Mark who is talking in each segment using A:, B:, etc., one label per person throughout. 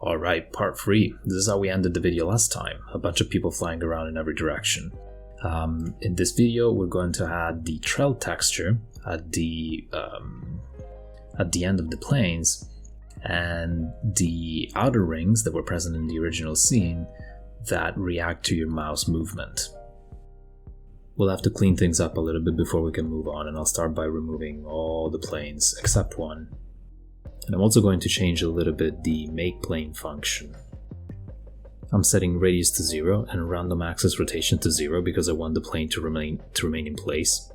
A: Alright, part 3. This is how we ended the video last time. A bunch of people flying around in every direction. In this video, we're going to add the trail texture at the end of the planes, and the outer rings that were present in the original scene that react to your mouse movement. We'll have to clean things up a little bit before we can move on, and I'll start by removing all the planes except one. And I'm also going to change a little bit the makePlane function. I'm setting radius to 0 and random axis rotation to 0 because I want the plane to remain in place.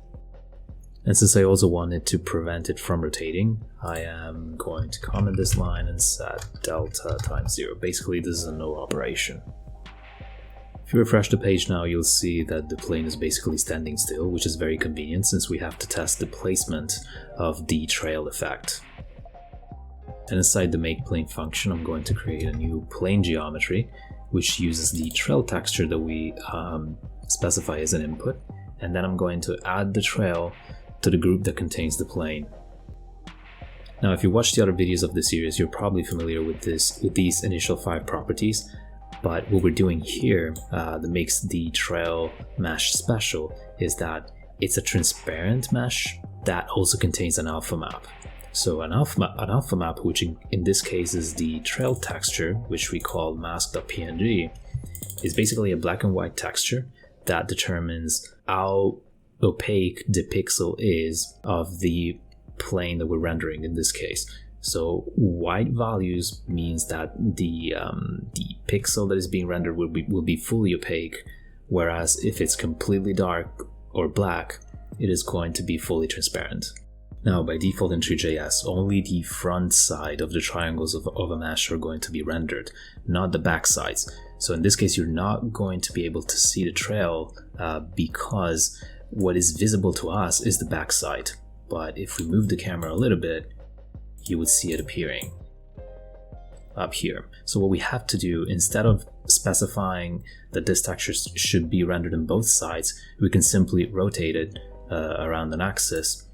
A: And since I also wanted to prevent it from rotating, I am going to comment this line and set delta times 0. Basically, this is a no operation. If you refresh the page now, you'll see that the plane is basically standing still, which is very convenient since we have to test the placement of the trail effect. And inside the makePlane function, I'm going to create a new plane geometry, which uses the trail texture that we specify as an input. And then I'm going to add the trail to the group that contains the plane. Now, if you watch the other videos of the series, you're probably familiar with these initial 5 properties. But what we're doing here that makes the trail mesh special is that it's a transparent mesh that also contains an alpha map. So an alpha map, which in this case is the trail texture, which we call mask.png, is basically a black and white texture that determines how opaque the pixel is of the plane that we're rendering in this case. So white values means that the pixel that is being rendered will be fully opaque, whereas if it's completely dark or black, it is going to be fully transparent. Now, by default in Three.js, only the front side of the triangles of a mesh are going to be rendered, not the back sides. So in this case, you're not going to be able to see the trail because what is visible to us is the back side. But if we move the camera a little bit, you would see it appearing up here. So what we have to do, instead of specifying that this texture should be rendered on both sides, we can simply rotate it around an axis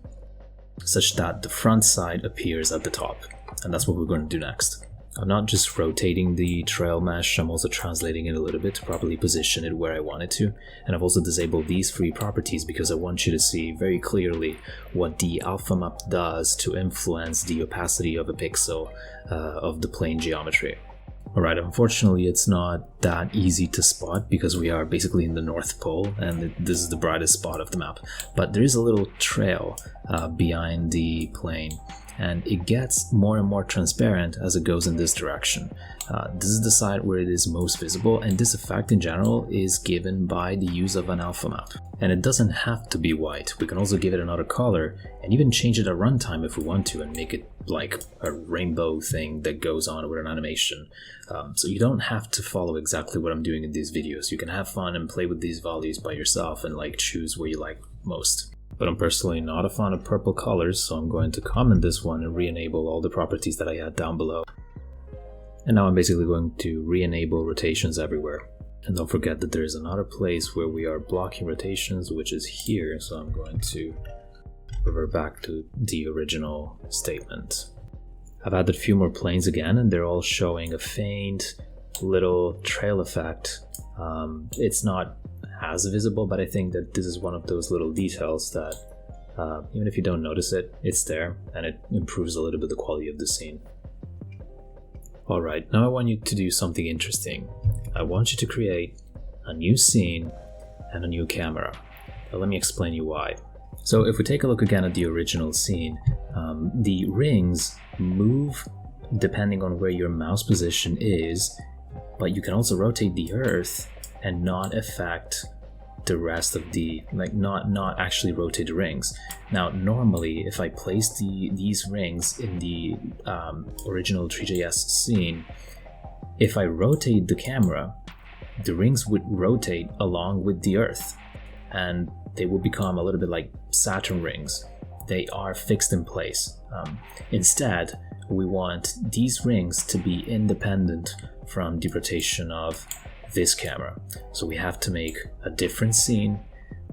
A: such that the front side appears at the top. And that's what we're going to do next. I'm not just rotating the trail mesh, I'm also translating it a little bit to properly position it where I want it to. And I've also disabled these 3 properties because I want you to see very clearly what the alpha map does to influence the opacity of a pixel of the plane geometry. Alright, unfortunately it's not that easy to spot because we are basically in the North Pole and this is the brightest spot of the map. But there is a little trail behind the plane, and it gets more and more transparent as it goes in this direction. This is the side where it is most visible, and this effect in general is given by the use of an alpha map. And it doesn't have to be white. We can also give it another color and even change it at runtime if we want to and make it like a rainbow thing that goes on with an animation. So you don't have to follow exactly what I'm doing in these videos. You can have fun and play with these values by yourself and like choose what you like most. But I'm personally not a fan of purple colors, so I'm going to comment this one and re-enable all the properties that I had down below. And now I'm basically going to re-enable rotations everywhere. And don't forget that there is another place where we are blocking rotations, which is here, so I'm going to revert back to the original statement. I've added a few more planes again, and they're all showing a faint little trail effect. It's not as visible, but I think that this is one of those little details that even if you don't notice it, it's there, and it improves a little bit the quality of the scene. Alright, now I want you to do something interesting. I want you to create a new scene and a new camera. Now let me explain you why. So if we take a look again at the original scene, the rings move depending on where your mouse position is, but you can also rotate the earth and not affect the rest of the, not actually rotate the rings. Now normally if I place these rings in the original Three.js scene, if I rotate the camera, the rings would rotate along with the earth and they will become a little bit like Saturn rings. They are fixed in place. Instead, we want these rings to be independent from the rotation of this camera. So we have to make a different scene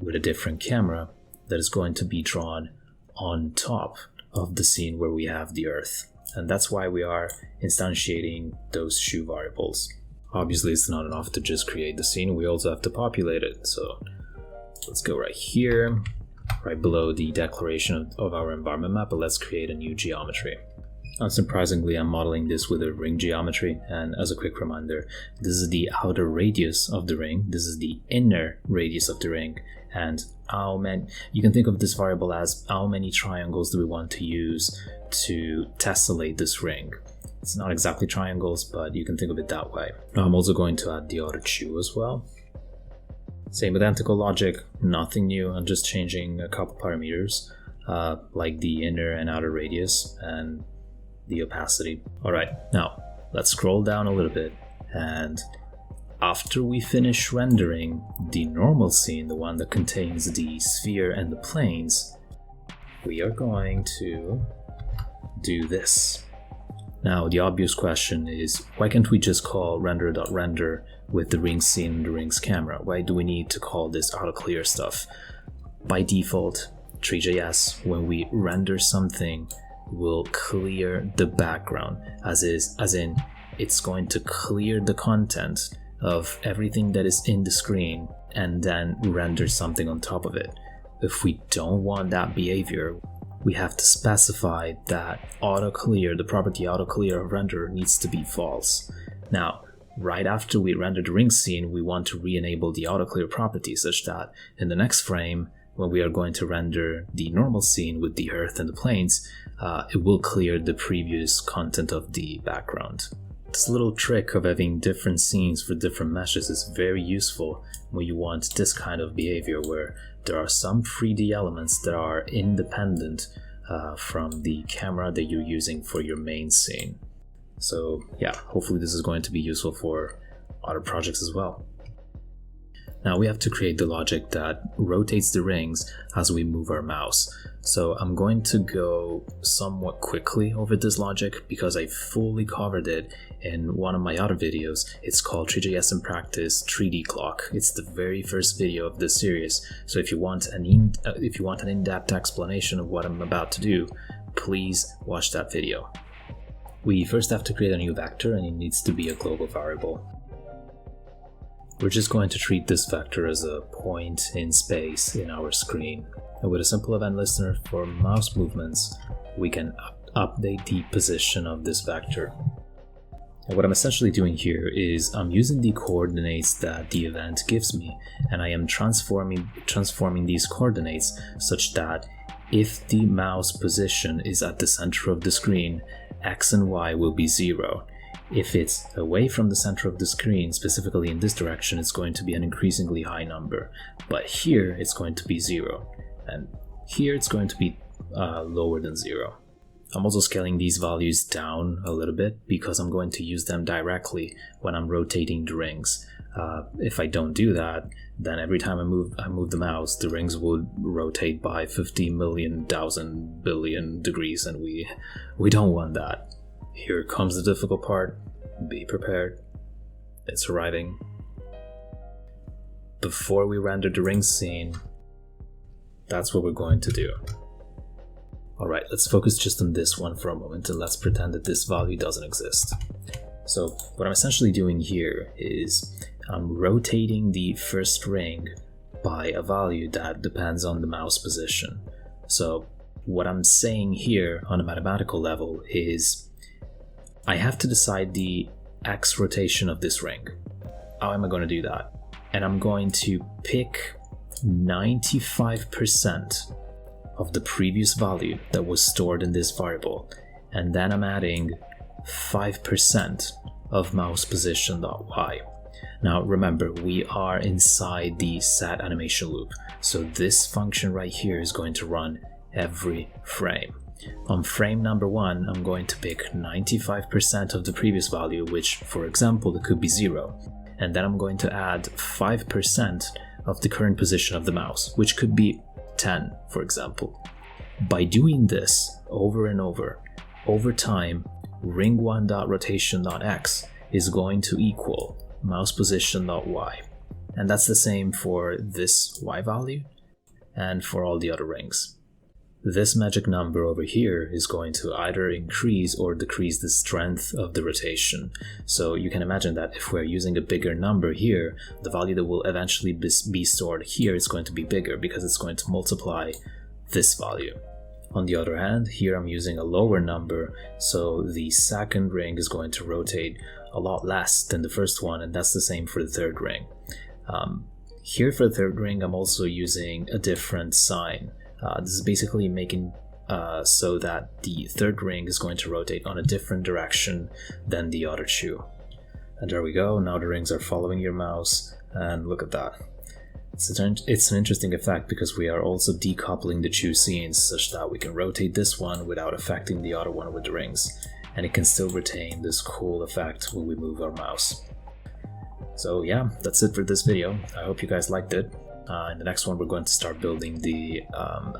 A: with a different camera that is going to be drawn on top of the scene where we have the earth. And that's why we are instantiating those shoe variables. Obviously, it's not enough to just create the scene. We also have to populate it. So let's go right here, right below the declaration of our environment map, but let's create a new geometry. Unsurprisingly, I'm modeling this with a ring geometry, and as a quick reminder, this is the outer radius of the ring, this is the inner radius of the ring, and you can think of this variable as how many triangles do we want to use to tessellate this ring. It's not exactly triangles, but you can think of it that way. Now I'm also going to add the outer shoe as well. Same identical logic, nothing new, I'm just changing a couple parameters, like the inner and outer radius and the opacity. Alright, now let's scroll down a little bit, and after we finish rendering the normal scene, the one that contains the sphere and the planes, we are going to do this. Now the obvious question is, why can't we just call render.render with the ring scene and the ring's camera? Why do we need to call this auto clear stuff? By default, Three.js, when we render something, will clear the background, as in it's going to clear the content of everything that is in the screen and then render something on top of it. If we don't want that behavior, we have to specify that auto clear, the property auto clear of render, needs to be false. Now, right after we render the ring scene, we want to re-enable the auto clear property such that in the next frame, when we are going to render the normal scene with the earth and the planes, it will clear the previous content of the background. This little trick of having different scenes for different meshes is very useful when you want this kind of behavior where there are some 3D elements that are independent from the camera that you're using for your main scene. So yeah, hopefully this is going to be useful for other projects as well. Now we have to create the logic that rotates the rings as we move our mouse. So I'm going to go somewhat quickly over this logic because I fully covered it in one of my other videos. It's called Three.js in Practice 3D Clock. It's the very first video of this series. So if you want an in-depth explanation of what I'm about to do, please watch that video. We first have to create a new vector, and it needs to be a global variable. We're just going to treat this vector as a point in space in our screen. And with a simple event listener for mouse movements, we can update the position of this vector. And what I'm essentially doing here is I'm using the coordinates that the event gives me, and I am transforming these coordinates such that if the mouse position is at the center of the screen, x and y will be 0. If it's away from the center of the screen, specifically in this direction, it's going to be an increasingly high number. But here it's going to be 0. And here it's going to be lower than 0. I'm also scaling these values down a little bit because I'm going to use them directly when I'm rotating the rings. If I don't do that, then every time I move the mouse, the rings will rotate by 50 million, thousand, billion degrees, and we don't want that. Here comes the difficult part. Be prepared. It's arriving. Before we render the ring scene, that's what we're going to do. Alright, let's focus just on this one for a moment and let's pretend that this value doesn't exist. So what I'm essentially doing here is I'm rotating the first ring by a value that depends on the mouse position. So what I'm saying here on a mathematical level is I have to decide the x rotation of this ring. How am I going to do that? And I'm going to pick 95% of the previous value that was stored in this variable, and then I'm adding 5% of mouse position.y. Now remember, we are inside the set animation loop, so this function right here is going to run every frame. On frame number 1, I'm going to pick 95% of the previous value, which for example it could be 0, and then I'm going to add 5% of the current position of the mouse, which could be 10, for example. By doing this over and over time, ring1.rotation.x is going to equal mouse position.y. And that's the same for this y value and for all the other rings. this magic number over here is going to either increase or decrease the strength of the rotation. So you can imagine that if we're using a bigger number here, the value that will eventually be stored here is going to be bigger because it's going to multiply this value. On the other hand, here I'm using a lower number, so the second ring is going to rotate a lot less than the first one, and that's the same for the third ring. Here for the third ring, I'm also using a different sign. This is basically making so that the third ring is going to rotate on a different direction than the other two. And there we go, now the rings are following your mouse, and look at that. It's an interesting effect because we are also decoupling the two scenes such that we can rotate this one without affecting the other one with the rings, and it can still retain this cool effect when we move our mouse. So yeah, that's it for this video. I hope you guys liked it. In the next one, we're going to start building the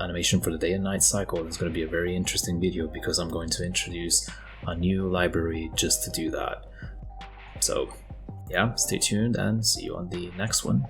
A: animation for the day and night cycle. It's going to be a very interesting video because I'm going to introduce a new library just to do that. So yeah, stay tuned and see you on the next one.